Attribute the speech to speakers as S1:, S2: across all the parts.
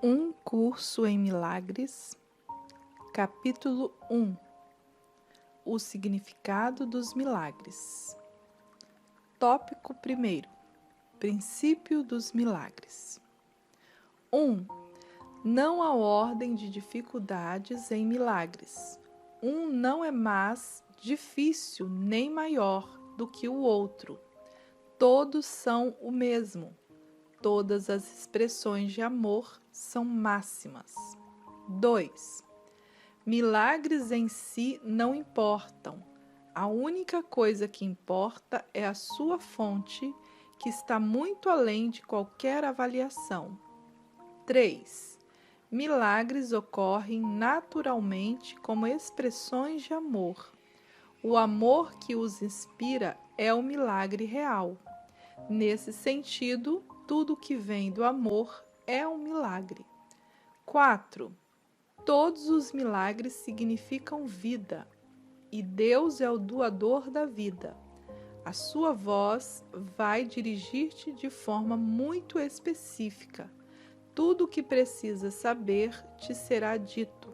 S1: Um curso em milagres, capítulo 1. O significado dos milagres. Tópico 1. Princípio dos milagres. 1. Não há ordem de dificuldades em milagres. Um não é mais difícil nem maior do que o outro. Todos são o mesmo. Todas as expressões de amor são máximas. 2. Milagres em si não importam. A única coisa que importa é a sua fonte, que está muito além de qualquer avaliação. 3. Milagres ocorrem naturalmente como expressões de amor. O amor que os inspira é o milagre real. Nesse sentido, tudo que vem do amor é um milagre. 4. Todos os milagres significam vida, e Deus é o doador da vida. A sua voz vai dirigir-te de forma muito específica. Tudo o que precisa saber te será dito.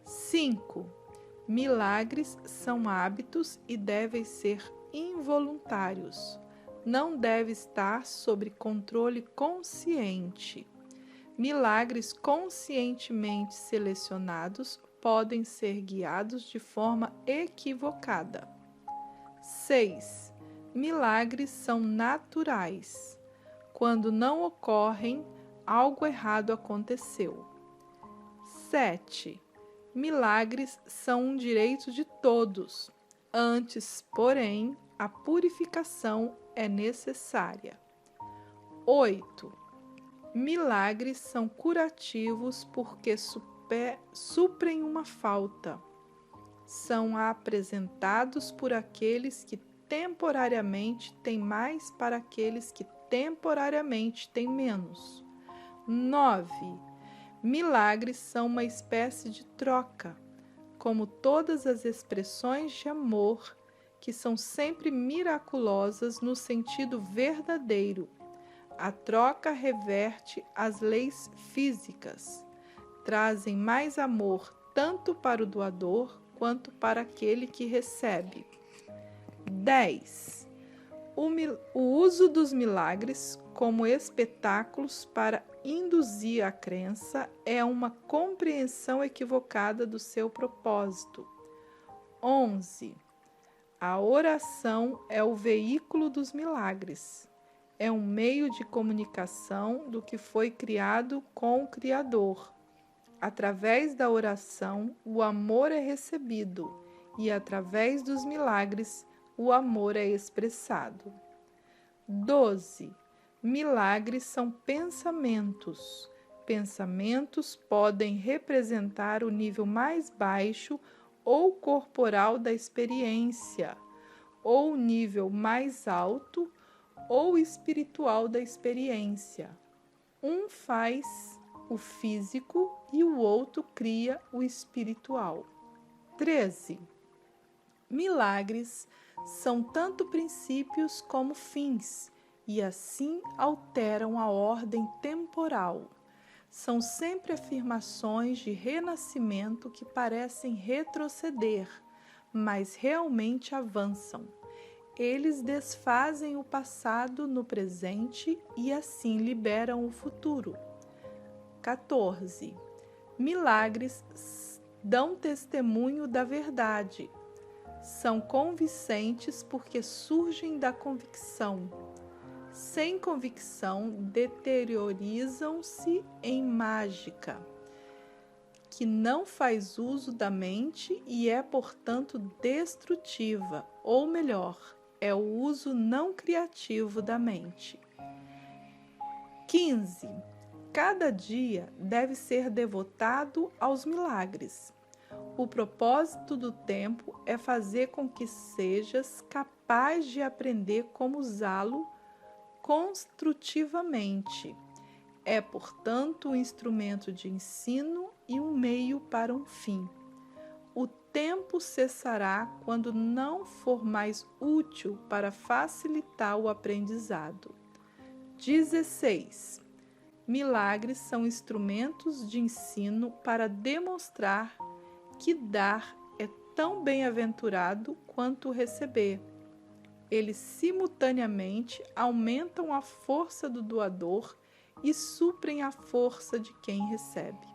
S1: 5. Milagres são hábitos e devem ser involuntários. Não deve estar sob controle consciente. Milagres conscientemente selecionados podem ser guiados de forma equivocada. 6. Milagres são naturais. Quando não ocorrem, algo errado aconteceu. 7. Milagres são um direito de todos. Antes, porém, a purificação é necessária. 8. Milagres são curativos porque suprem uma falta. São apresentados por aqueles que temporariamente têm mais para aqueles que temporariamente têm menos. 9. Milagres são uma espécie de troca, como todas as expressões de amor, que são sempre miraculosas no sentido verdadeiro. A troca reverte as leis físicas, trazem mais amor tanto para o doador quanto para aquele que recebe. 10. O uso dos milagres como espetáculos para induzir a crença é uma compreensão equivocada do seu propósito. 11. A oração é o veículo dos milagres. É um meio de comunicação do que foi criado com o Criador. Através da oração, o amor é recebido, e através dos milagres, o amor é expressado. 12. Milagres são pensamentos. Pensamentos podem representar o nível mais baixo ou corporal da experiência, ou o nível mais alto ou espiritual da experiência. Um faz o físico e o outro cria o espiritual. 13. Milagres são tanto princípios como fins, e assim alteram a ordem temporal. São sempre afirmações de renascimento que parecem retroceder, mas realmente avançam. Eles desfazem o passado no presente e assim liberam o futuro. 14. Milagres dão testemunho da verdade. São convincentes porque surgem da convicção. Sem convicção, deteriorizam-se em mágica, que não faz uso da mente e é, portanto, destrutiva, ou melhor, é o uso não criativo da mente. 15. Cada dia deve ser devotado aos milagres. O propósito do tempo é fazer com que sejas capaz de aprender como usá-lo construtivamente. É, portanto, um instrumento de ensino e um meio para um fim. O tempo cessará quando não for mais útil para facilitar o aprendizado. 16. Milagres são instrumentos de ensino para demonstrar que dar é tão bem-aventurado quanto receber. Eles simultaneamente aumentam a força do doador e suprem a força de quem recebe.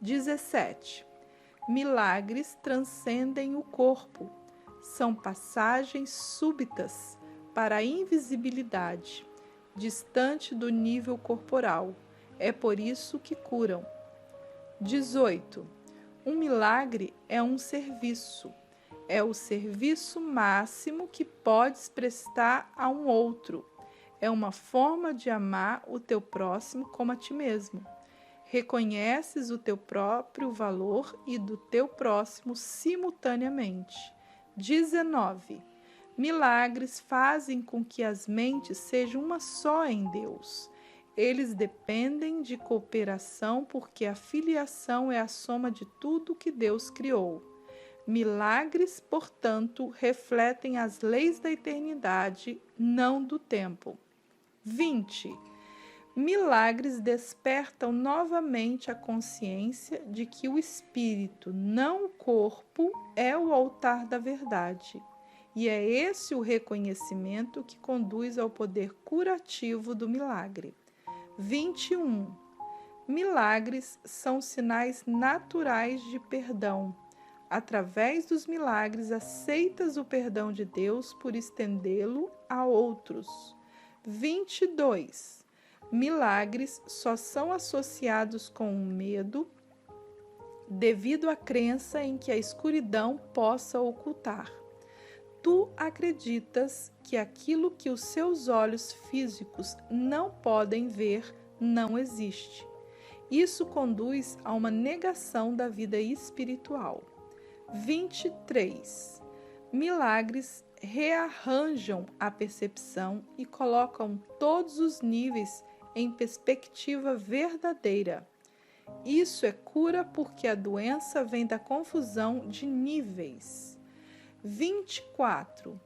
S1: 17. Milagres transcendem o corpo. São passagens súbitas para a invisibilidade, distante do nível corporal. É por isso que curam. 18. Um milagre é um serviço. É o serviço máximo que podes prestar a um outro. É uma forma de amar o teu próximo como a ti mesmo. Reconheces o teu próprio valor e do teu próximo simultaneamente. 19. Milagres fazem com que as mentes sejam uma só em Deus. Eles dependem de cooperação porque a filiação é a soma de tudo que Deus criou. Milagres, portanto, refletem as leis da eternidade, não do tempo. 20. Milagres despertam novamente a consciência de que o espírito, não o corpo, é o altar da verdade. E é esse o reconhecimento que conduz ao poder curativo do milagre. 21. Milagres são sinais naturais de perdão. Através dos milagres, aceitas o perdão de Deus por estendê-lo a outros. 22. Milagres só são associados com o medo devido à crença em que a escuridão possa ocultar. Tu acreditas que aquilo que os seus olhos físicos não podem ver não existe. Isso conduz a uma negação da vida espiritual. 23. Milagres rearranjam a percepção e colocam todos os níveis em perspectiva verdadeira. Isso é cura porque a doença vem da confusão de níveis. 24.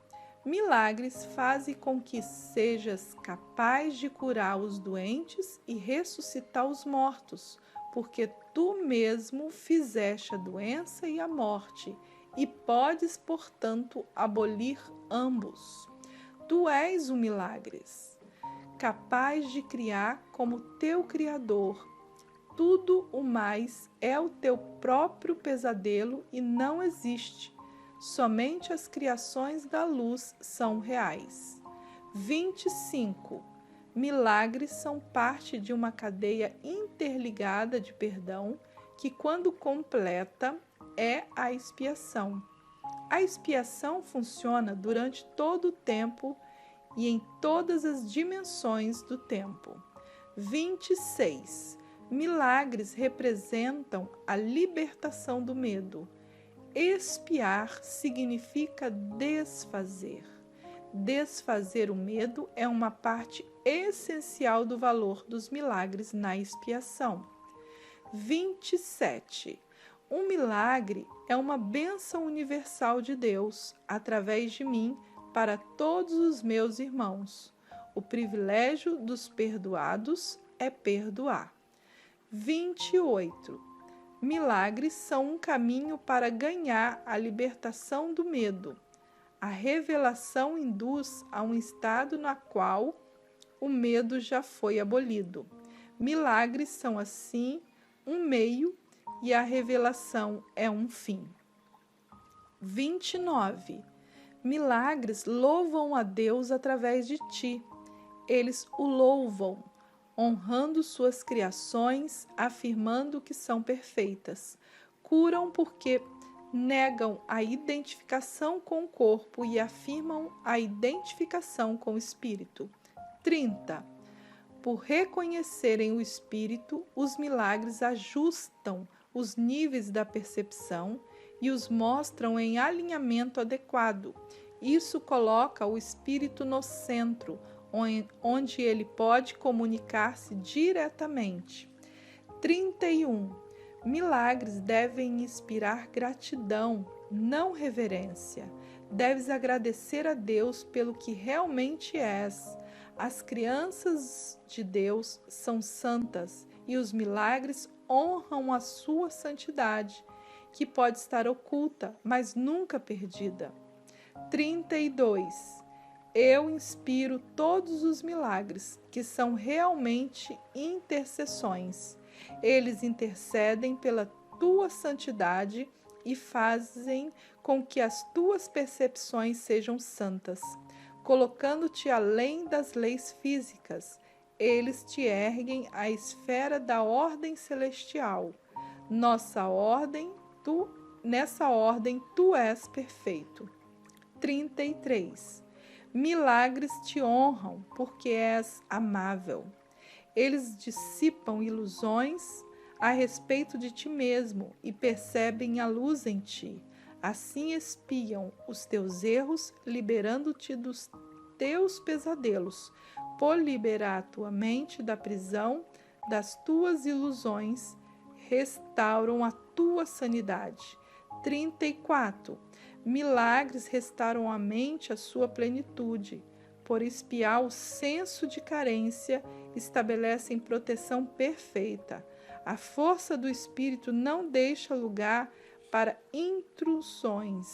S1: Milagres fazem com que sejas capaz de curar os doentes e ressuscitar os mortos, porque tu mesmo fizeste a doença e a morte, e podes, portanto, abolir ambos. Tu és o milagres, capaz de criar como teu Criador. Tudo o mais é o teu próprio pesadelo e não existe. Somente as criações da luz são reais. 25. Milagres são parte de uma cadeia interligada de perdão que, quando completa, é a expiação. A expiação funciona durante todo o tempo e em todas as dimensões do tempo. 26. Milagres representam a libertação do medo. Expiar significa desfazer. Desfazer o medo é uma parte essencial do valor dos milagres na expiação. 27. Um milagre é uma bênção universal de Deus, através de mim, para todos os meus irmãos. O privilégio dos perdoados é perdoar. 28. Milagres são um caminho para ganhar a libertação do medo. A revelação induz a um estado no qual o medo já foi abolido. Milagres são, assim, um meio e a revelação é um fim. 29. Milagres louvam a Deus através de ti. Eles o louvam, honrando suas criações, afirmando que são perfeitas. Curam porque negam a identificação com o corpo e afirmam a identificação com o espírito. 30. Por reconhecerem o espírito, os milagres ajustam os níveis da percepção e os mostram em alinhamento adequado. Isso coloca o espírito no centro, onde ele pode comunicar-se diretamente. 31. Milagres devem inspirar gratidão, não reverência. Deves agradecer a Deus pelo que realmente és. As crianças de Deus são santas e os milagres honram a sua santidade, que pode estar oculta, mas nunca perdida. 32. Eu inspiro todos os milagres, que são realmente intercessões. Eles intercedem pela tua santidade e fazem com que as tuas percepções sejam santas. Colocando-te além das leis físicas, eles te erguem à esfera da ordem celestial. Nessa ordem tu és perfeito. 33. Milagres te honram, porque és amável. Eles dissipam ilusões a respeito de ti mesmo e percebem a luz em ti. Assim espiam os teus erros, liberando-te dos teus pesadelos, por liberar a tua mente da prisão das tuas ilusões, restauram a tua sanidade. 34. Milagres restauram a mente à sua plenitude. Por espiar o senso de carência, estabelecem proteção perfeita. A força do Espírito não deixa lugar para intrusões.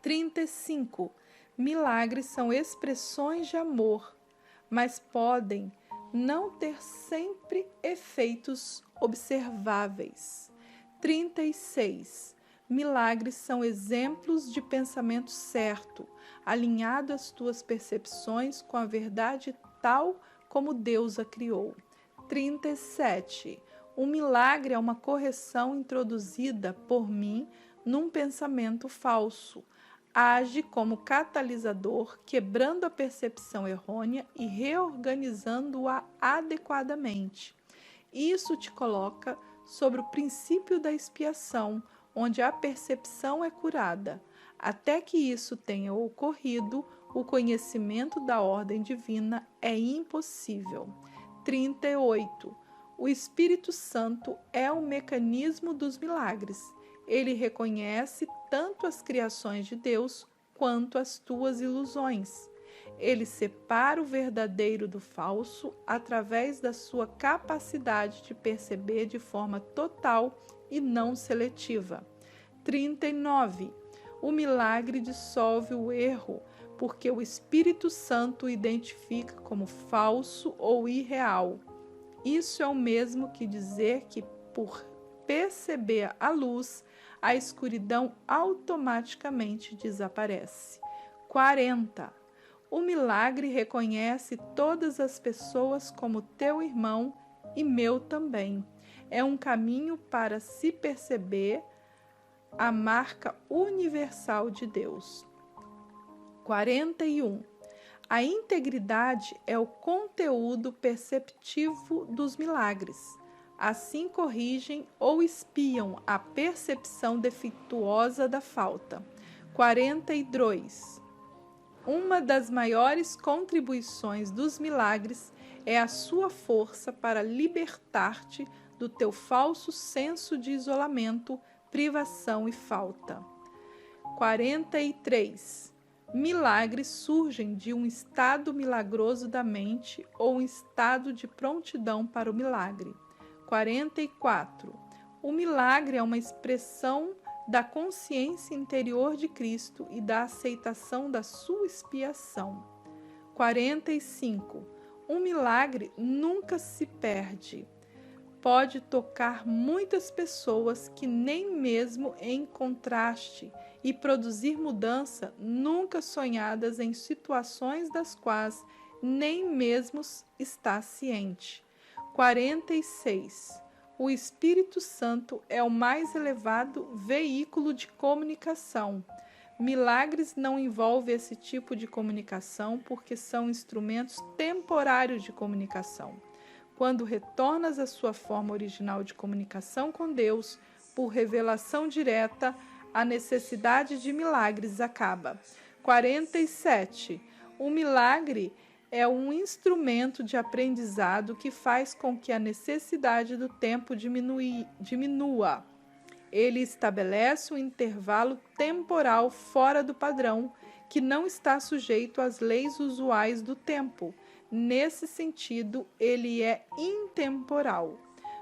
S1: 35. Milagres são expressões de amor, mas podem não ter sempre efeitos observáveis. 36. Milagres são exemplos de pensamento certo, alinhado às tuas percepções com a verdade tal como Deus a criou. 37. Um milagre é uma correção introduzida por mim num pensamento falso. Age como catalisador, quebrando a percepção errônea e reorganizando-a adequadamente. Isso te coloca sobre o princípio da expiação, onde a percepção é curada. Até que isso tenha ocorrido, o conhecimento da ordem divina é impossível. 38. O Espírito Santo é o mecanismo dos milagres. Ele reconhece tanto as criações de Deus quanto as tuas ilusões. Ele separa o verdadeiro do falso através da sua capacidade de perceber de forma total e não seletiva. 39. O milagre dissolve o erro, porque o Espírito Santo o identifica como falso ou irreal. Isso é o mesmo que dizer que, por perceber a luz, a escuridão automaticamente desaparece. 40. O milagre reconhece todas as pessoas como teu irmão e meu também. É um caminho para se perceber a marca universal de Deus. 41. A integridade é o conteúdo perceptivo dos milagres. Assim corrigem ou espiam a percepção defeituosa da falta. 42. Uma das maiores contribuições dos milagres é a sua força para libertar-te do teu falso senso de isolamento, privação e falta. 43. Milagres surgem de um estado milagroso da mente ou um estado de prontidão para o milagre. 44. O milagre é uma expressão da consciência interior de Cristo e da aceitação da sua expiação. 45. Um milagre nunca se perde. Pode tocar muitas pessoas que nem mesmo encontraste e produzir mudança nunca sonhadas em situações das quais nem mesmo está ciente. 46. O Espírito Santo é o mais elevado veículo de comunicação. Milagres não envolvem esse tipo de comunicação porque são instrumentos temporários de comunicação. Quando retornas à sua forma original de comunicação com Deus, por revelação direta, a necessidade de milagres acaba. 47. O milagre é um instrumento de aprendizado que faz com que a necessidade do tempo diminua. Ele estabelece um intervalo temporal fora do padrão que não está sujeito às leis usuais do tempo. Nesse sentido, ele é intemporal.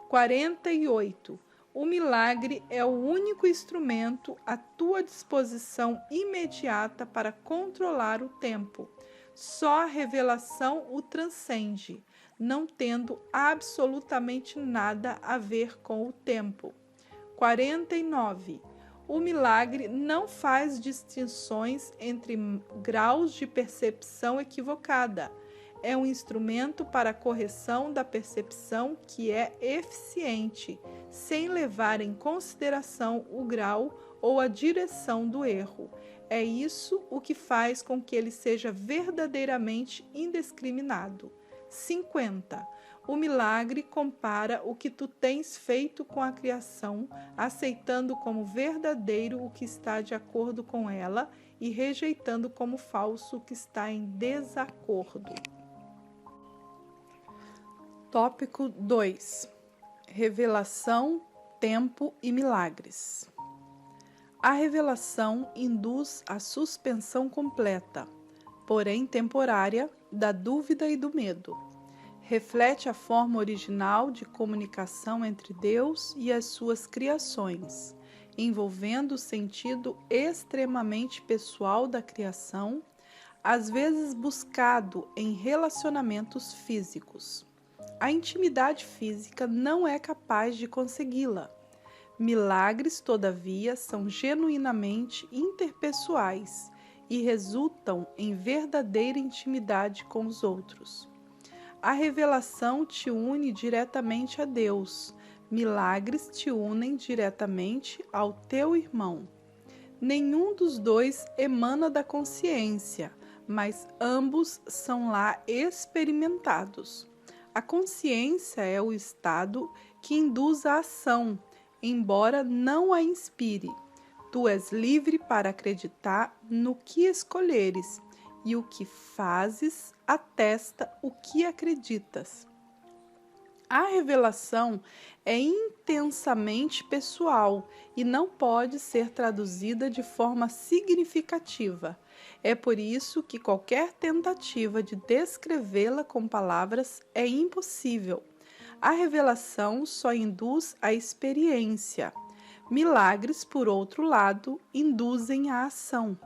S1: 48. O milagre é o único instrumento à tua disposição imediata para controlar o tempo. Só a revelação o transcende, não tendo absolutamente nada a ver com o tempo. 49. O milagre não faz distinções entre graus de percepção equivocada. É um instrumento para a correção da percepção que é eficiente, sem levar em consideração o grau ou a direção do erro. É isso o que faz com que ele seja verdadeiramente indiscriminado. 50. O milagre compara o que tu tens feito com a criação, aceitando como verdadeiro o que está de acordo com ela e rejeitando como falso o que está em desacordo. Tópico 2. Revelação, tempo e milagres. A revelação induz a suspensão completa, porém temporária, da dúvida e do medo. Reflete a forma original de comunicação entre Deus e as suas criações, envolvendo o sentido extremamente pessoal da criação, às vezes buscado em relacionamentos físicos. A intimidade física não é capaz de consegui-la. Milagres, todavia, são genuinamente interpessoais e resultam em verdadeira intimidade com os outros. A revelação te une diretamente a Deus. Milagres te unem diretamente ao teu irmão. Nenhum dos dois emana da consciência, mas ambos são lá experimentados. A consciência é o estado que induz a ação, embora não a inspire. Tu és livre para acreditar no que escolheres, e o que fazes atesta o que acreditas. A revelação é intensamente pessoal e não pode ser traduzida de forma significativa. É por isso que qualquer tentativa de descrevê-la com palavras é impossível. A revelação só induz a experiência. Milagres, por outro lado, induzem a ação.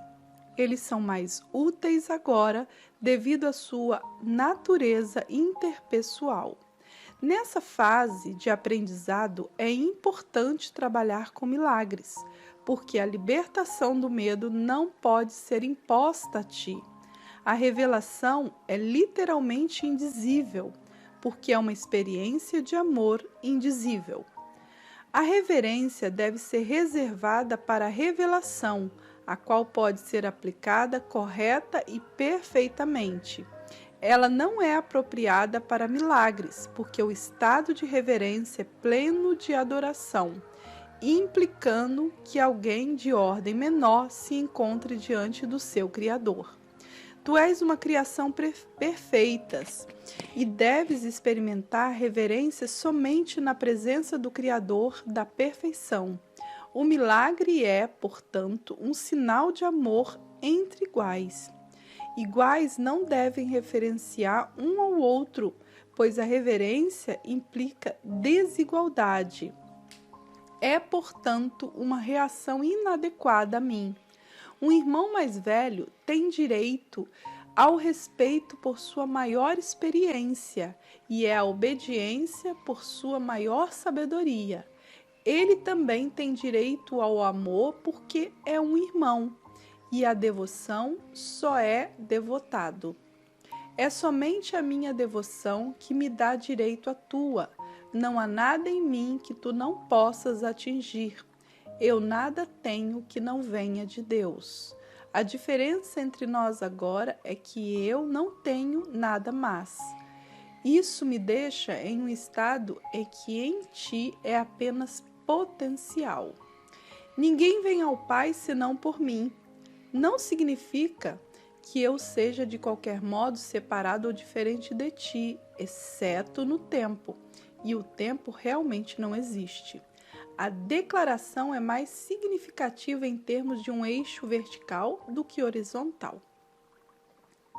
S1: Eles são mais úteis agora devido à sua natureza interpessoal. Nessa fase de aprendizado é importante trabalhar com milagres, porque a libertação do medo não pode ser imposta a ti. A revelação é literalmente indizível, porque é uma experiência de amor indizível. A reverência deve ser reservada para a revelação, a qual pode ser aplicada correta e perfeitamente. Ela não é apropriada para milagres, porque o estado de reverência é pleno de adoração, implicando que alguém de ordem menor se encontre diante do seu Criador. Tu és uma criação perfeita e deves experimentar reverência somente na presença do Criador da perfeição. O milagre é, portanto, um sinal de amor entre iguais. Iguais não devem referenciar um ao outro, pois a reverência implica desigualdade. É, portanto, uma reação inadequada a mim. Um irmão mais velho tem direito ao respeito por sua maior experiência e é a obediência por sua maior sabedoria. Ele também tem direito ao amor porque é um irmão, e a devoção só é devotado. É somente a minha devoção que me dá direito à tua. Não há nada em mim que tu não possas atingir. Eu nada tenho que não venha de Deus. A diferença entre nós agora é que eu não tenho nada mais. Isso me deixa em um estado em que em ti é apenas potencial. Ninguém vem ao Pai senão por mim. Não significa que eu seja de qualquer modo separado ou diferente de ti, exceto no tempo. E o tempo realmente não existe. A declaração é mais significativa em termos de um eixo vertical do que horizontal.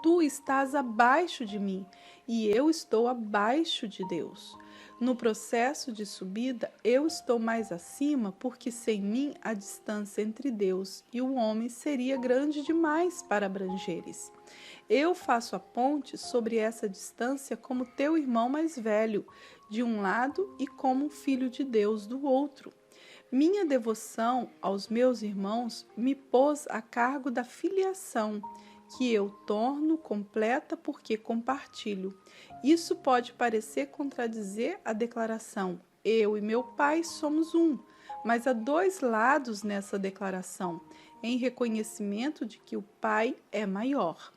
S1: Tu estás abaixo de mim e eu estou abaixo de Deus. No processo de subida, eu estou mais acima porque sem mim a distância entre Deus e o homem seria grande demais para abrangeres. Eu faço a ponte sobre essa distância como teu irmão mais velho, de um lado, e como um filho de Deus do outro. Minha devoção aos meus irmãos me pôs a cargo da filiação, que eu torno completa porque compartilho. Isso pode parecer contradizer a declaração: eu e meu Pai somos um, mas há dois lados nessa declaração, em reconhecimento de que o Pai é maior.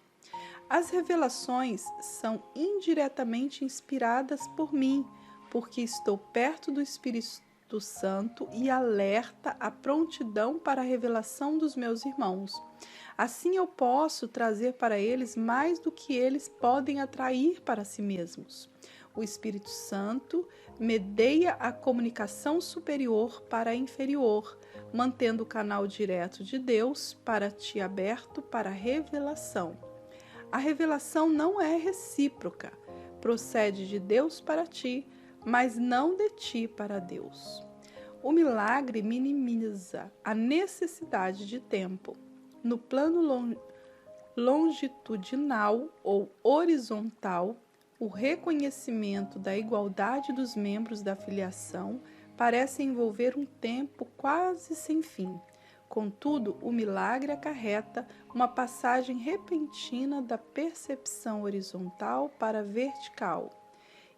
S1: As revelações são indiretamente inspiradas por mim, porque estou perto do Espírito Santo e alerta a prontidão para a revelação dos meus irmãos. Assim eu posso trazer para eles mais do que eles podem atrair para si mesmos. O Espírito Santo medeia a comunicação superior para a inferior, mantendo o canal direto de Deus para ti aberto para a revelação. A revelação não é recíproca, procede de Deus para ti, mas não de ti para Deus. O milagre minimiza a necessidade de tempo. No plano longitudinal ou horizontal, o reconhecimento da igualdade dos membros da filiação parece envolver um tempo quase sem fim. Contudo, o milagre acarreta uma passagem repentina da percepção horizontal para a vertical.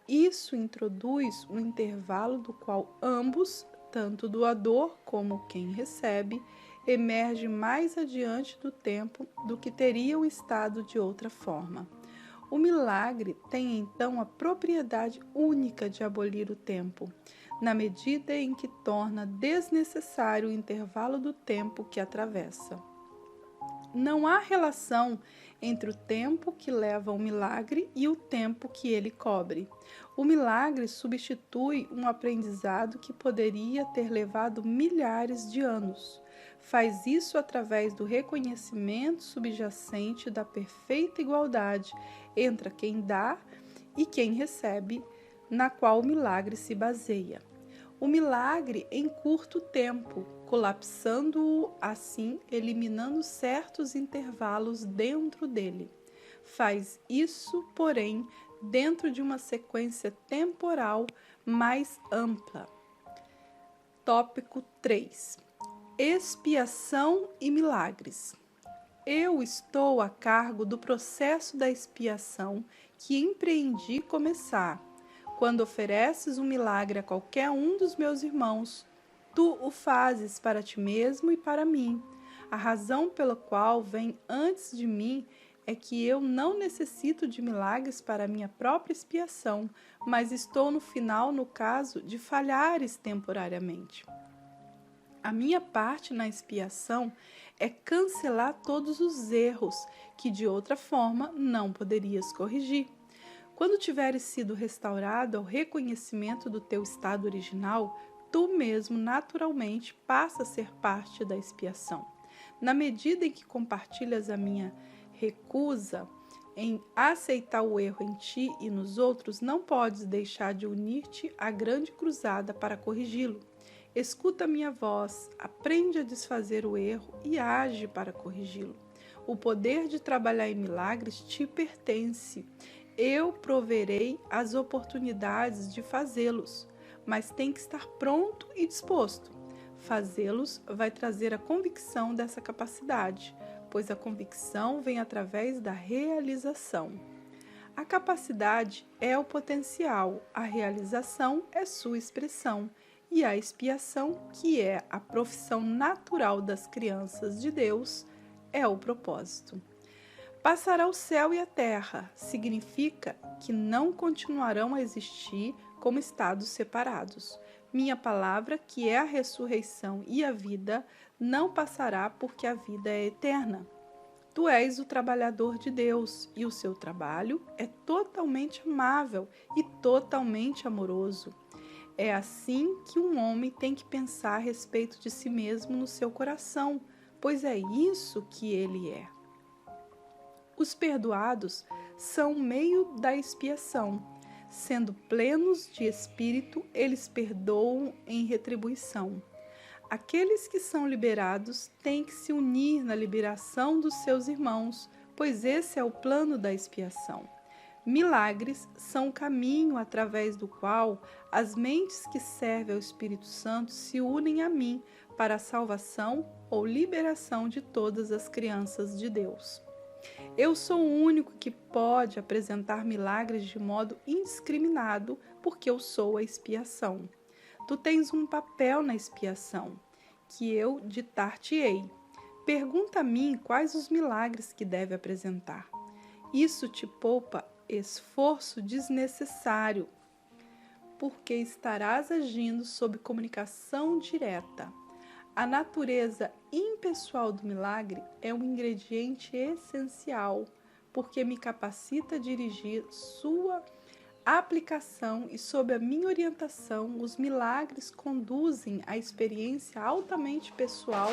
S1: Isso introduz um intervalo do qual ambos, tanto o doador como quem recebe, emergem mais adiante do tempo do que teriam estado de outra forma. O milagre tem então a propriedade única de abolir o tempo, na medida em que torna desnecessário o intervalo do tempo que atravessa. Não há relação entre o tempo que leva ao milagre e o tempo que ele cobre. O milagre substitui um aprendizado que poderia ter levado milhares de anos. Faz isso através do reconhecimento subjacente da perfeita igualdade entre quem dá e quem recebe, na qual o milagre se baseia. O milagre encurta o tempo, colapsando-o assim, eliminando certos intervalos dentro dele. Faz isso, porém, dentro de uma sequência temporal mais ampla. Tópico 3. Expiação e milagres. Eu estou a cargo do processo da expiação que empreendi começar. Quando ofereces um milagre a qualquer um dos meus irmãos, tu o fazes para ti mesmo e para mim. A razão pela qual vem antes de mim é que eu não necessito de milagres para minha própria expiação, mas estou no final no caso de falhares temporariamente. A minha parte na expiação é cancelar todos os erros que de outra forma não poderias corrigir. Quando tiveres sido restaurado ao reconhecimento do teu estado original, tu mesmo naturalmente passa a ser parte da expiação. Na medida em que compartilhas a minha recusa em aceitar o erro em ti e nos outros, não podes deixar de unir-te à grande cruzada para corrigi-lo. Escuta a minha voz, aprende a desfazer o erro e age para corrigi-lo. O poder de trabalhar em milagres te pertence. Eu proverei as oportunidades de fazê-los, mas tem que estar pronto e disposto. Fazê-los vai trazer a convicção dessa capacidade, pois a convicção vem através da realização. A capacidade é o potencial, a realização é sua expressão, e a expiação, que é a profissão natural das crianças de Deus, é o propósito. Passará o céu e a terra, significa que não continuarão a existir como estados separados. Minha palavra, que é a ressurreição e a vida, não passará porque a vida é eterna. Tu és o trabalhador de Deus e o seu trabalho é totalmente amável e totalmente amoroso. É assim que um homem tem que pensar a respeito de si mesmo no seu coração, pois é isso que ele é. Os perdoados são o meio da expiação. Sendo plenos de espírito, eles perdoam em retribuição. Aqueles que são liberados têm que se unir na liberação dos seus irmãos, pois esse é o plano da expiação. Milagres são o caminho através do qual as mentes que servem ao Espírito Santo se unem a mim para a salvação ou liberação de todas as crianças de Deus. Eu sou o único que pode apresentar milagres de modo indiscriminado, porque eu sou a expiação. Tu tens um papel na expiação, que eu ditar-te-ei. Pergunta a mim quais os milagres que deve apresentar. Isso te poupa esforço desnecessário, porque estarás agindo sob comunicação direta. A natureza impessoal do milagre é um ingrediente essencial, porque me capacita a dirigir sua aplicação e, sob a minha orientação, os milagres conduzem à experiência altamente pessoal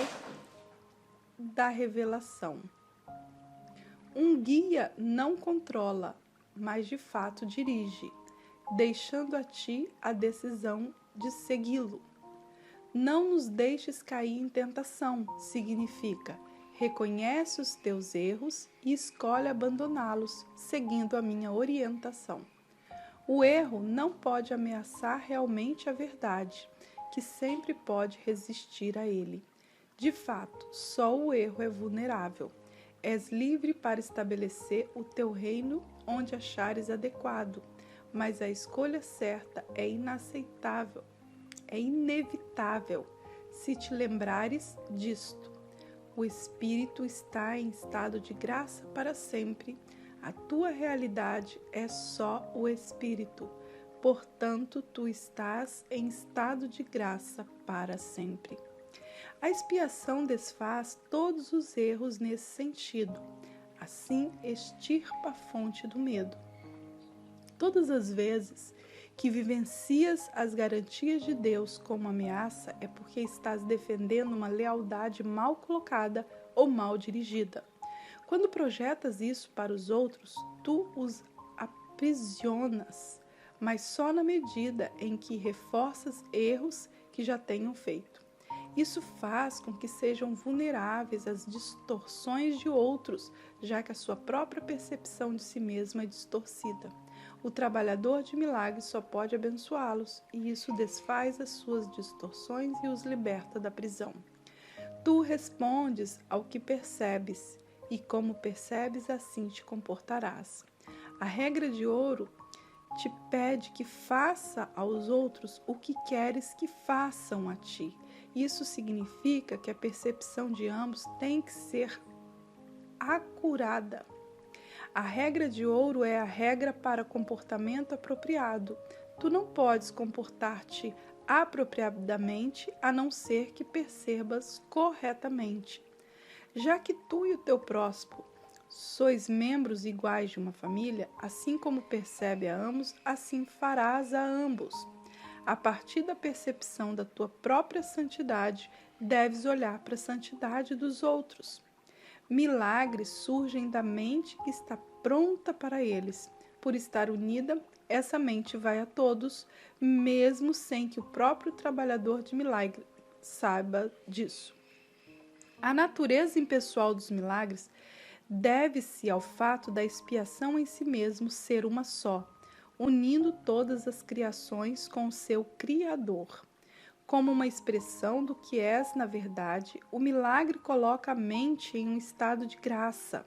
S1: da revelação. Um guia não controla, mas de fato dirige, deixando a ti a decisão de segui-lo. Não nos deixes cair em tentação, significa reconhece os teus erros e escolhe abandoná-los, seguindo a minha orientação. O erro não pode ameaçar realmente a verdade, que sempre pode resistir a ele. De fato, só o erro é vulnerável. És livre para estabelecer o teu reino onde achares adequado, mas a escolha certa é inaceitável, é inevitável, se te lembrares disto. O Espírito está em estado de graça para sempre. A tua realidade é só o Espírito. Portanto, tu estás em estado de graça para sempre. A expiação desfaz todos os erros nesse sentido. Assim, extirpa a fonte do medo. Todas as vezes que vivencias as garantias de Deus como ameaça, é porque estás defendendo uma lealdade mal colocada ou mal dirigida. Quando projetas isso para os outros, tu os aprisionas, mas só na medida em que reforças erros que já tenham feito. Isso faz com que sejam vulneráveis às distorções de outros, já que a sua própria percepção de si mesmo é distorcida. O trabalhador de milagres só pode abençoá-los, e isso desfaz as suas distorções e os liberta da prisão. Tu respondes ao que percebes, e como percebes, assim te comportarás. A regra de ouro te pede que faça aos outros o que queres que façam a ti. Isso significa que a percepção de ambos tem que ser acurada. A regra de ouro é a regra para comportamento apropriado. Tu não podes comportar-te apropriadamente a não ser que percebas corretamente. Já que tu e o teu próximo sois membros iguais de uma família, assim como percebe a ambos, assim farás a ambos. A partir da percepção da tua própria santidade, deves olhar para a santidade dos outros. Milagres surgem da mente que está pronta para eles. Por estar unida, essa mente vai a todos, mesmo sem que o próprio trabalhador de milagre saiba disso. A natureza impessoal dos milagres deve-se ao fato da expiação em si mesmo ser uma só, unindo todas as criações com o seu Criador. Como uma expressão do que és na verdade, o milagre coloca a mente em um estado de graça.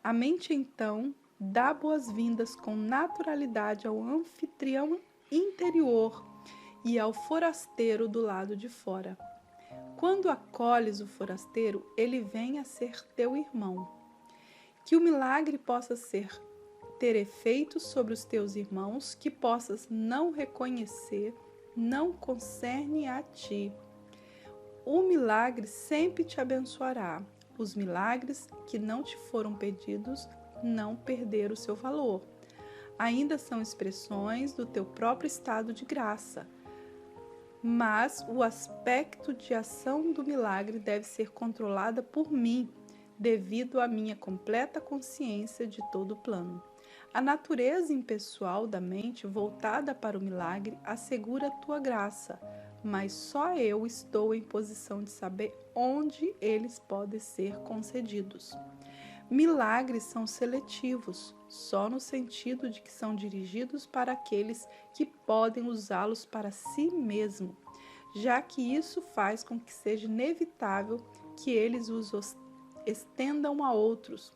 S1: A mente, então, dá boas-vindas com naturalidade ao anfitrião interior e ao forasteiro do lado de fora. Quando acolhes o forasteiro, ele vem a ser teu irmão. Que o milagre possa ter efeito sobre os teus irmãos, que possas não reconhecer, não concerne a ti. O milagre sempre te abençoará. Os milagres que não te foram pedidos não perderam o seu valor. Ainda são expressões do teu próprio estado de graça. mas o aspecto de ação do milagre deve ser controlada por mim, devido à minha completa consciência de todo o plano. A natureza impessoal da mente voltada para o milagre assegura a tua graça, mas só eu estou em posição de saber onde eles podem ser concedidos. Milagres são seletivos, só no sentido de que são dirigidos para aqueles que podem usá-los para si mesmo, já que isso faz com que seja inevitável que eles os estendam a outros.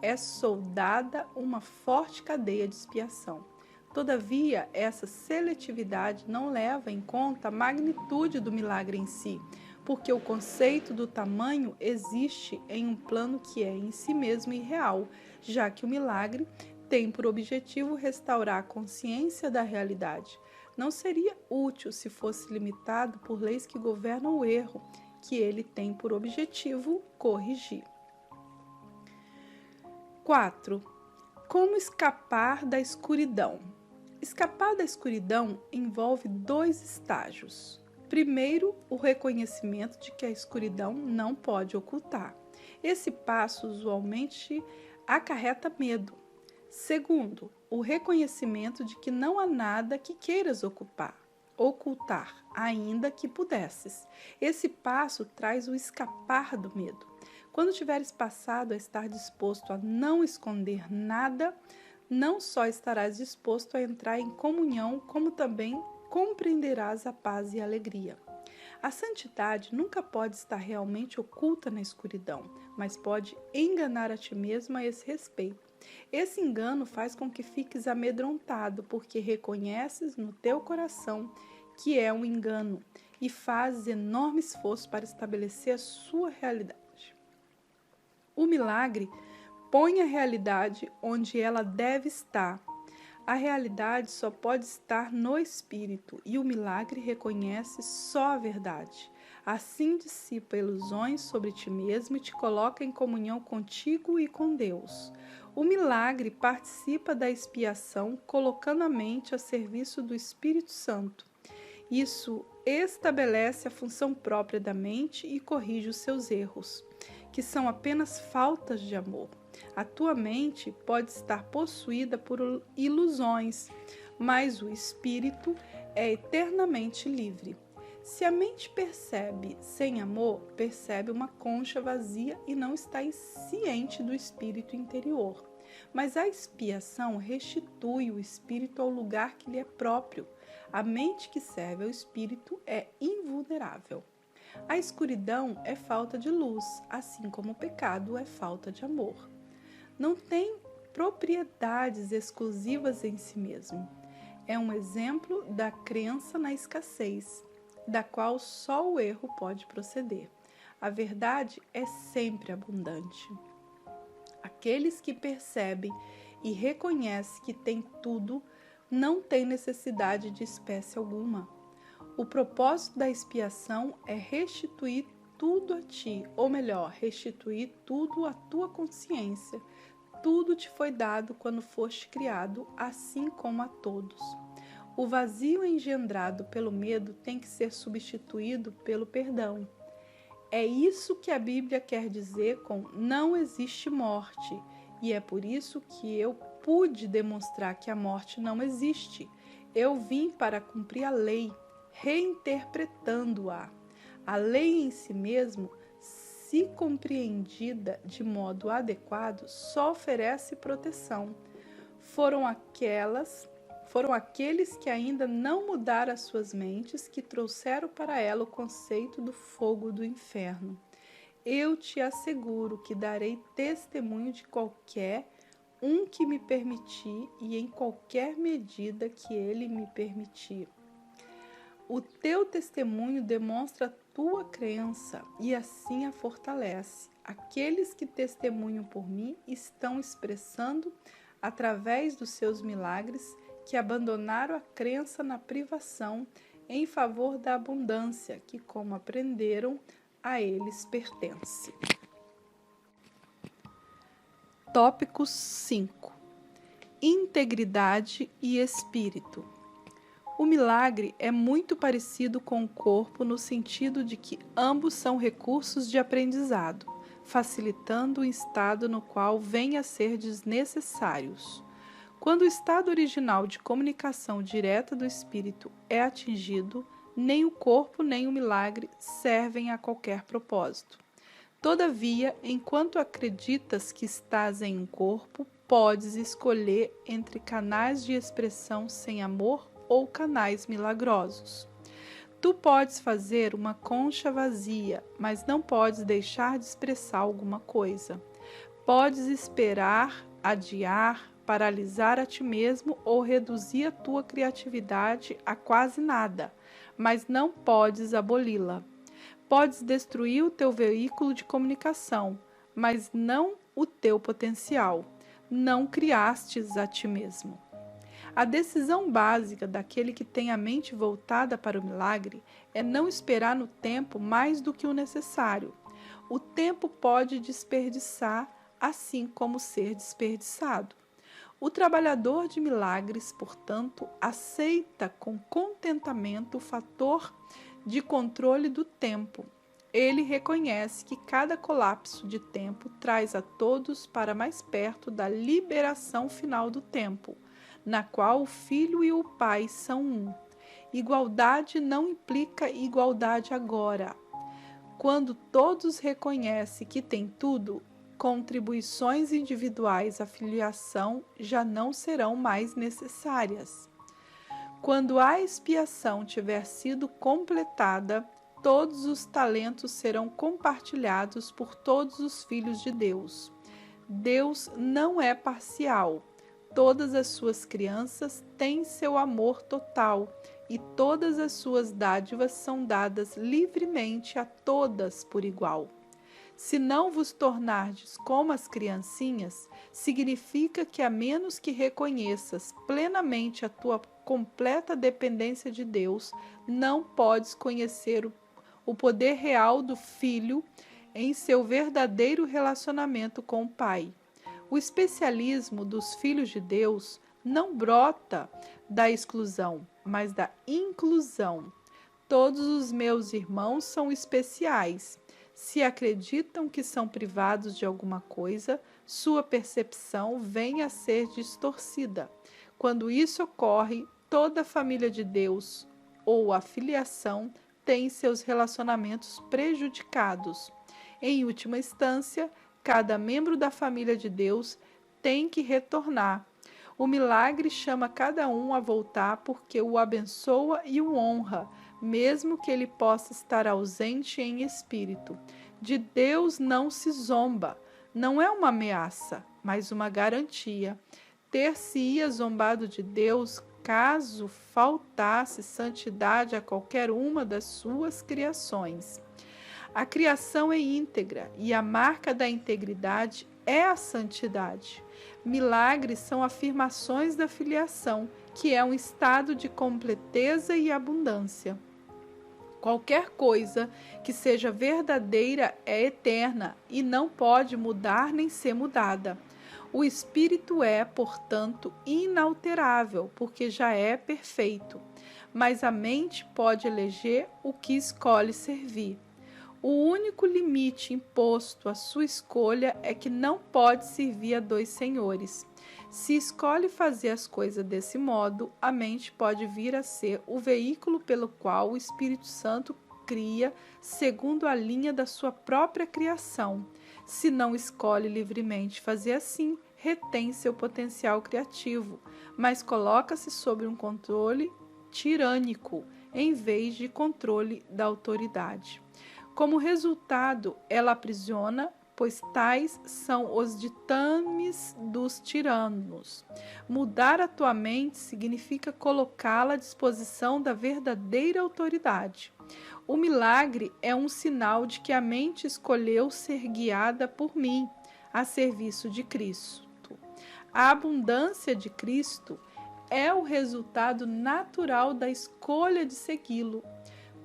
S1: É soldada uma forte cadeia de expiação. Todavia, essa seletividade não leva em conta a magnitude do milagre em si, porque o conceito do tamanho existe em um plano que é em si mesmo irreal, já que o milagre tem por objetivo restaurar a consciência da realidade. Não seria útil se fosse limitado por leis que governam o erro, que ele tem por objetivo corrigir. 4. Como escapar da escuridão? Escapar da escuridão envolve 2 estágios. Primeiro, o reconhecimento de que a escuridão não pode ocultar. Esse passo usualmente acarreta medo. Segundo, o reconhecimento de que não há nada que queiras ocultar, ainda que pudesses. Esse passo traz o escapar do medo. Quando tiveres passado a estar disposto a não esconder nada, não só estarás disposto a entrar em comunhão, como também compreenderás a paz e a alegria. A santidade nunca pode estar realmente oculta na escuridão, mas pode enganar a ti mesmo a esse respeito. Esse engano faz com que fiques amedrontado, porque reconheces no teu coração que é um engano e fazes enorme esforço para estabelecer a sua realidade. O milagre põe a realidade onde ela deve estar. A realidade só pode estar no Espírito e o milagre reconhece só a verdade. Assim dissipa ilusões sobre ti mesmo e te coloca em comunhão contigo e com Deus. O milagre participa da expiação, colocando a mente a serviço do Espírito Santo. Isso estabelece a função própria da mente e corrige os seus erros, que são apenas faltas de amor. A tua mente pode estar possuída por ilusões, mas o espírito é eternamente livre. Se a mente percebe sem amor, percebe uma concha vazia e não está ciente do espírito interior. Mas a expiação restitui o espírito ao lugar que lhe é próprio. A mente que serve ao espírito é invulnerável. A escuridão é falta de luz, assim como o pecado é falta de amor. Não tem propriedades exclusivas em si mesmo. É um exemplo da crença na escassez, da qual só o erro pode proceder. A verdade é sempre abundante. Aqueles que percebem e reconhecem que têm tudo, não têm necessidade de espécie alguma. O propósito da expiação é restituir tudo a ti, ou melhor, restituir tudo à tua consciência. Tudo te foi dado quando foste criado, assim como a todos. O vazio engendrado pelo medo tem que ser substituído pelo perdão. É isso que a Bíblia quer dizer com não existe morte, e é por isso que eu pude demonstrar que a morte não existe. Eu vim para cumprir a lei, reinterpretando-a. A lei em si mesmo, se compreendida de modo adequado, só oferece proteção. Foram aqueles que ainda não mudaram as suas mentes que trouxeram para ela o conceito do fogo do inferno. Eu te asseguro que darei testemunho de qualquer um que me permitir e em qualquer medida que ele me permitir. O teu testemunho demonstra a tua crença e assim a fortalece. Aqueles que testemunham por mim estão expressando, através dos seus milagres, que abandonaram a crença na privação em favor da abundância, que, como aprenderam, a eles pertence. Tópico 5. Integridade e espírito. O milagre é muito parecido com o corpo no sentido de que ambos são recursos de aprendizado, facilitando o estado no qual vêm a ser desnecessários. Quando o estado original de comunicação direta do espírito é atingido, nem o corpo nem o milagre servem a qualquer propósito. Todavia, enquanto acreditas que estás em um corpo, podes escolher entre canais de expressão sem amor ou canais milagrosos. Tu podes fazer uma concha vazia, mas não podes deixar de expressar alguma coisa. Podes esperar, adiar, paralisar a ti mesmo ou reduzir a tua criatividade a quase nada, mas não podes aboli-la. Podes destruir o teu veículo de comunicação, mas não o teu potencial. Não criastes a ti mesmo. A decisão básica daquele que tem a mente voltada para o milagre é não esperar no tempo mais do que o necessário. O tempo pode desperdiçar, assim como ser desperdiçado. O trabalhador de milagres, portanto, aceita com contentamento o fator de controle do tempo. Ele reconhece que cada colapso de tempo traz a todos para mais perto da liberação final do tempo, na qual o Filho e o Pai são um. Igualdade não implica igualdade agora. Quando todos reconhecem que têm tudo, contribuições individuais à filiação já não serão mais necessárias. Quando a expiação tiver sido completada, todos os talentos serão compartilhados por todos os filhos de Deus. Deus não é parcial. Todas as suas crianças têm seu amor total e todas as suas dádivas são dadas livremente a todas por igual. Se não vos tornardes como as criancinhas, significa que a menos que reconheças plenamente a tua completa dependência de Deus, não podes conhecer o poder real do Filho em seu verdadeiro relacionamento com o Pai. O especialismo dos filhos de Deus não brota da exclusão, mas da inclusão. Todos os meus irmãos são especiais. Se acreditam que são privados de alguma coisa, sua percepção vem a ser distorcida. Quando isso ocorre, toda a família de Deus ou a filiação tem seus relacionamentos prejudicados. Em última instância, cada membro da família de Deus tem que retornar. O milagre chama cada um a voltar porque o abençoa e o honra, mesmo que ele possa estar ausente em espírito. De Deus não se zomba, não é uma ameaça, mas uma garantia. Ter-se-ia zombado de Deus caso faltasse santidade a qualquer uma das suas criações. A criação é íntegra e a marca da integridade é a santidade. Milagres são afirmações da filiação, que é um estado de completeza e abundância. Qualquer coisa que seja verdadeira é eterna e não pode mudar nem ser mudada. O espírito é, portanto, inalterável, porque já é perfeito. Mas a mente pode eleger o que escolhe servir. O único limite imposto à sua escolha é que não pode servir a dois senhores. Se escolhe fazer as coisas desse modo, a mente pode vir a ser o veículo pelo qual o Espírito Santo cria segundo a linha da sua própria criação. Se não escolhe livremente fazer assim, retém seu potencial criativo, mas coloca-se sob um controle tirânico, em vez de controle da autoridade. Como resultado, ela aprisiona, pois tais são os ditames dos tiranos. Mudar a tua mente significa colocá-la à disposição da verdadeira autoridade. O milagre é um sinal de que a mente escolheu ser guiada por mim, a serviço de Cristo. A abundância de Cristo é o resultado natural da escolha de segui-lo.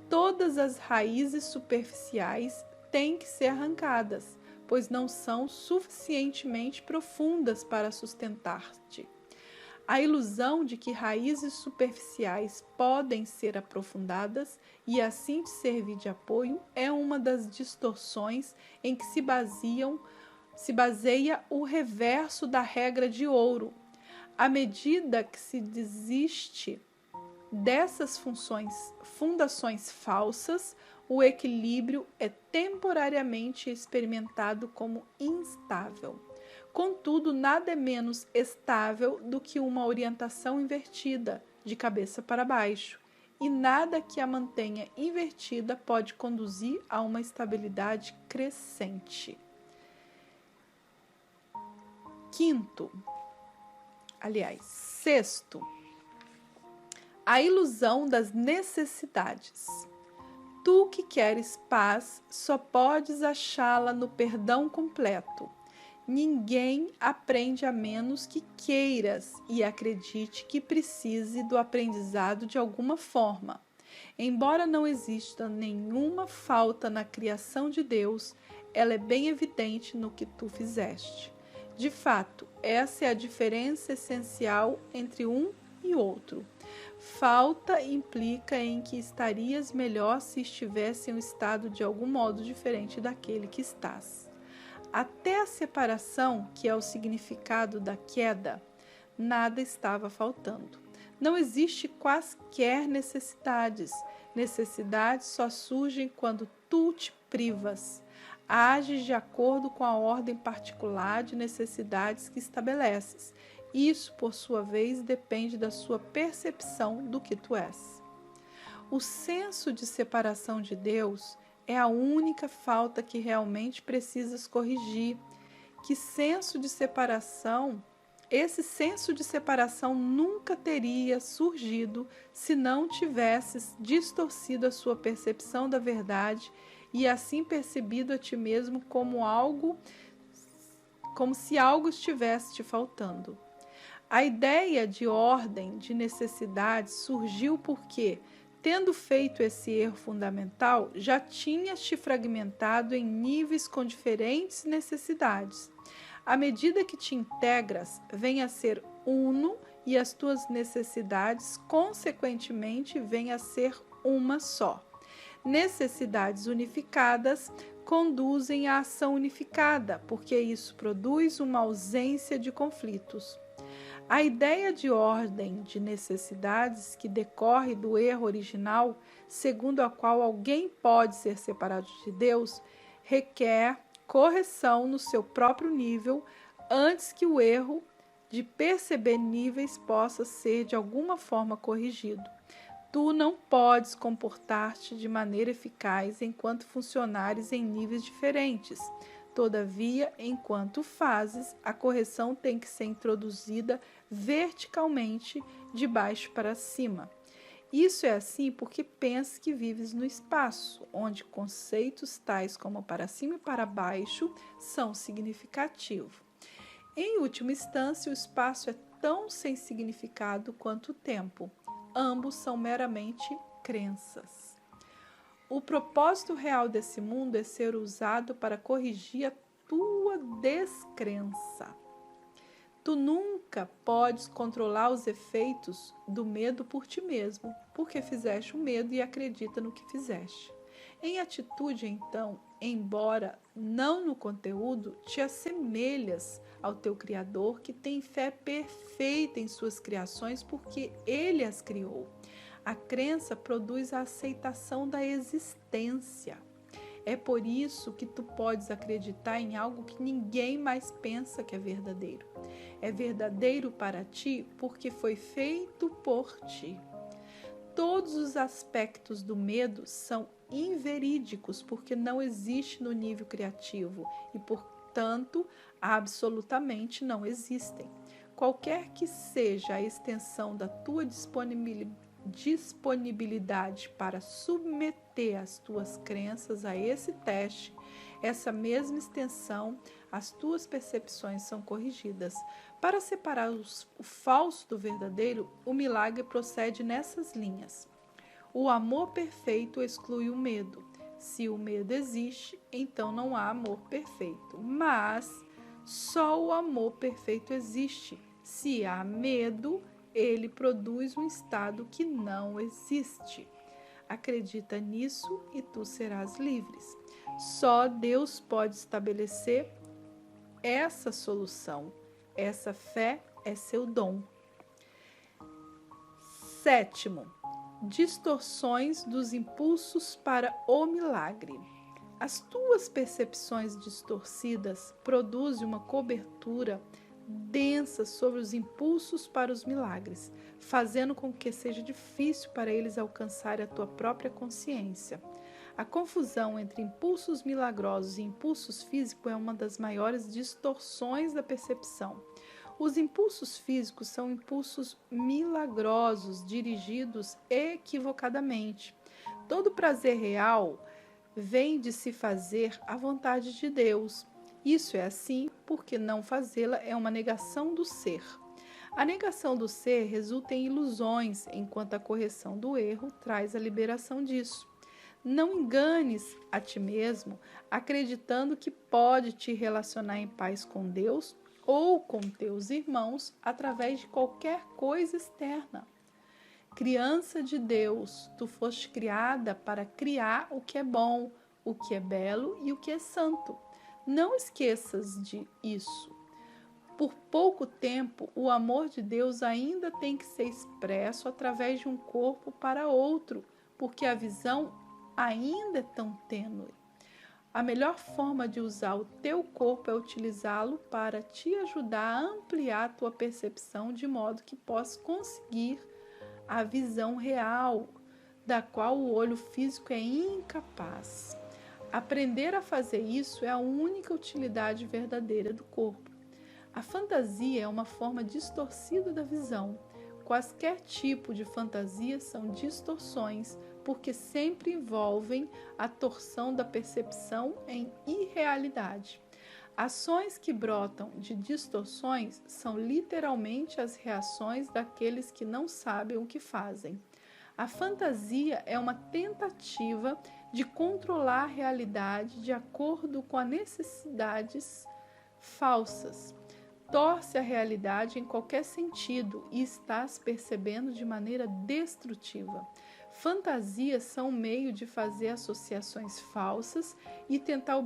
S1: Todas as raízes superficiais têm que ser arrancadas, pois não são suficientemente profundas para sustentar-te. A ilusão de que raízes superficiais podem ser aprofundadas e assim te servir de apoio é uma das distorções em que se baseia o reverso da regra de ouro. À medida que se desiste dessas fundações falsas, o equilíbrio é temporariamente experimentado como instável. Contudo, nada é menos estável do que uma orientação invertida, de cabeça para baixo, e nada que a mantenha invertida pode conduzir a uma estabilidade crescente. Sexto, a ilusão das necessidades. Tu que queres paz, só podes achá-la no perdão completo. Ninguém aprende a menos que queiras e acredite que precise do aprendizado de alguma forma. Embora não exista nenhuma falta na criação de Deus, ela é bem evidente no que tu fizeste. De fato, essa é a diferença essencial entre um e outro. Falta implica em que estarias melhor se estivesse em um estado de algum modo diferente daquele que estás. Até a separação, que é o significado da queda, nada estava faltando. Não existe quaisquer necessidades. Necessidades só surgem quando tu te privas. Ages de acordo com a ordem particular de necessidades que estabeleces. Isso, por sua vez, depende da sua percepção do que tu és. O senso de separação de Deus é a única falta que realmente precisas corrigir. Que senso de separação? Esse senso de separação nunca teria surgido se não tivesses distorcido a sua percepção da verdade e assim percebido a ti mesmo como se algo estivesse te faltando. A ideia de ordem, de necessidade, surgiu porque, tendo feito esse erro fundamental, já tinhas te fragmentado em níveis com diferentes necessidades. À medida que te integras, vem a ser uno e as tuas necessidades, consequentemente, vêm a ser uma só. Necessidades unificadas conduzem à ação unificada, porque isso produz uma ausência de conflitos. A ideia de ordem de necessidades que decorre do erro original, segundo a qual alguém pode ser separado de Deus, requer correção no seu próprio nível antes que o erro de perceber níveis possa ser de alguma forma corrigido. Tu não podes comportar-te de maneira eficaz enquanto funcionares em níveis diferentes. Todavia, enquanto fazes, a correção tem que ser introduzida verticalmente, de baixo para cima. Isso é assim porque pensas que vives no espaço, onde conceitos tais como para cima e para baixo são significativos. Em última instância, o espaço é tão sem significado quanto o tempo. Ambos são meramente crenças. O propósito real desse mundo é ser usado para corrigir a tua descrença. Tu nunca podes controlar os efeitos do medo por ti mesmo, porque fizeste o medo e acredita no que fizeste. Em atitude, então, embora não no conteúdo, te assemelhas ao teu Criador, que tem fé perfeita em suas criações porque Ele as criou. A crença produz a aceitação da existência. É por isso que tu podes acreditar em algo que ninguém mais pensa que é verdadeiro. É verdadeiro para ti porque foi feito por ti. Todos os aspectos do medo são inverídicos porque não existe no nível criativo e, portanto, absolutamente não existem. Qualquer que seja a extensão da tua disponibilidade para submeter as tuas crenças a esse teste, essa mesma extensão, as tuas percepções são corrigidas. Para separar o falso do verdadeiro, o milagre procede nessas linhas. O amor perfeito exclui o medo. Se o medo existe, então não há amor perfeito. Mas só o amor perfeito existe Se há medo, ele produz um estado que não existe. Acredita nisso e tu serás livres. Só Deus pode estabelecer essa solução. Essa fé é seu dom. 7º, distorções dos impulsos para o milagre. As tuas percepções distorcidas produzem uma cobertura densa sobre os impulsos para os milagres, fazendo com que seja difícil para eles alcançarem a tua própria consciência. A confusão entre impulsos milagrosos e impulsos físicos é uma das maiores distorções da percepção. Os impulsos físicos são impulsos milagrosos, dirigidos equivocadamente. Todo prazer real vem de se fazer a vontade de Deus. Isso é assim porque não fazê-la é uma negação do ser. A negação do ser resulta em ilusões, enquanto a correção do erro traz a liberação disso. Não enganes a ti mesmo, acreditando que pode te relacionar em paz com Deus ou com teus irmãos através de qualquer coisa externa. Criança de Deus, tu foste criada para criar o que é bom, o que é belo e o que é santo. Não esqueças disso. Por pouco tempo, o amor de Deus ainda tem que ser expresso através de um corpo para outro, porque a visão ainda é tão tênue. A melhor forma de usar o teu corpo é utilizá-lo para te ajudar a ampliar a tua percepção de modo que possas conseguir a visão real, da qual o olho físico é incapaz. Aprender a fazer isso é a única utilidade verdadeira do corpo. A fantasia é uma forma distorcida da visão. Quaisquer tipo de fantasia são distorções, porque sempre envolvem a torção da percepção em irrealidade. Ações que brotam de distorções são literalmente as reações daqueles que não sabem o que fazem. A fantasia é uma tentativa de controlar a realidade de acordo com as necessidades falsas. Torce a realidade em qualquer sentido e estás percebendo de maneira destrutiva. Fantasias são um meio de fazer associações falsas e tentar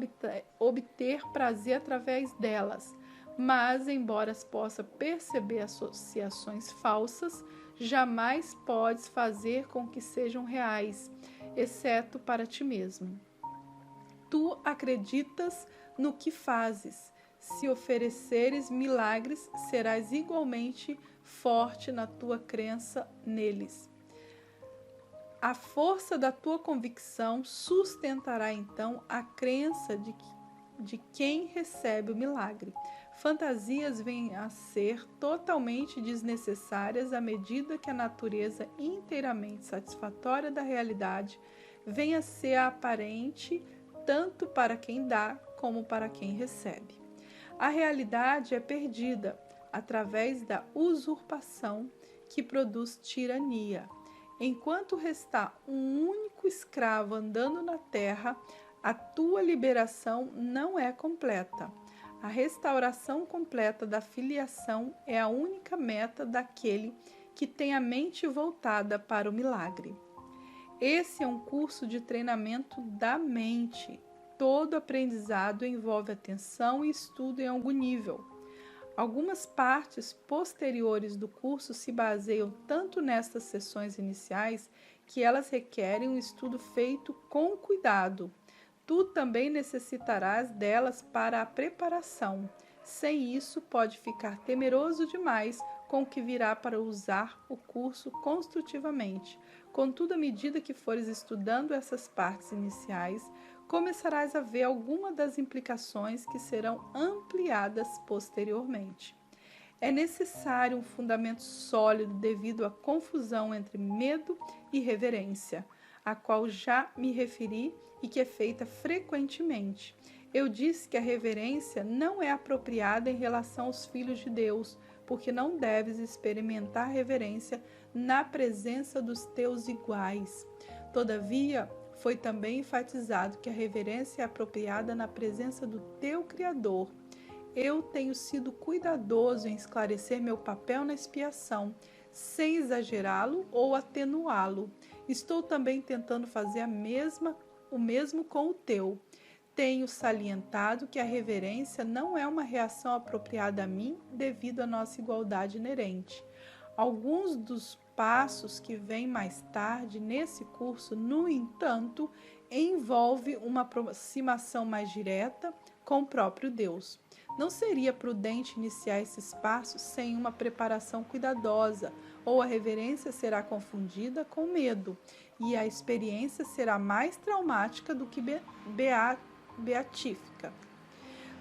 S1: obter prazer através delas. Mas, embora possa perceber associações falsas, jamais podes fazer com que sejam reais, exceto para ti mesmo. Tu acreditas no que fazes. Se ofereceres milagres, serás igualmente forte na tua crença neles. A força da tua convicção sustentará então a crença de quem recebe o milagre. Fantasias vêm a ser totalmente desnecessárias à medida que a natureza inteiramente satisfatória da realidade vem a ser aparente tanto para quem dá como para quem recebe. A realidade é perdida através da usurpação que produz tirania. Enquanto restar um único escravo andando na terra, a tua liberação não é completa. A restauração completa da filiação é a única meta daquele que tem a mente voltada para o milagre. Esse é um curso de treinamento da mente. Todo aprendizado envolve atenção e estudo em algum nível. Algumas partes posteriores do curso se baseiam tanto nestas sessões iniciais que elas requerem um estudo feito com cuidado. Tu também necessitarás delas para a preparação. Sem isso, pode ficar temeroso demais com o que virá para usar o curso construtivamente. Contudo, à medida que fores estudando essas partes iniciais, começarás a ver algumas das implicações que serão ampliadas posteriormente. É necessário um fundamento sólido devido à confusão entre medo e reverência, a qual já me referi e que é feita frequentemente. Eu disse que a reverência não é apropriada em relação aos filhos de Deus, porque não deves experimentar reverência na presença dos teus iguais. Todavia, foi também enfatizado que a reverência é apropriada na presença do teu Criador. Eu tenho sido cuidadoso em esclarecer meu papel na expiação, sem exagerá-lo ou atenuá-lo. Estou também tentando fazer o mesmo com o teu. Tenho salientado que a reverência não é uma reação apropriada a mim devido à nossa igualdade inerente. Alguns dos passos que vêm mais tarde nesse curso, no entanto, envolve uma aproximação mais direta com o próprio Deus. Não seria prudente iniciar esses passos sem uma preparação cuidadosa, ou a reverência será confundida com medo, e a experiência será mais traumática do que beatífica.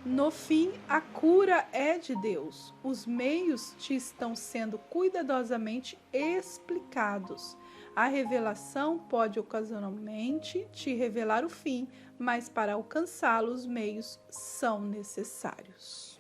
S1: No fim, a cura é de Deus. Os meios te estão sendo cuidadosamente explicados. A revelação pode ocasionalmente te revelar o fim, mas para alcançá-lo, os meios são necessários.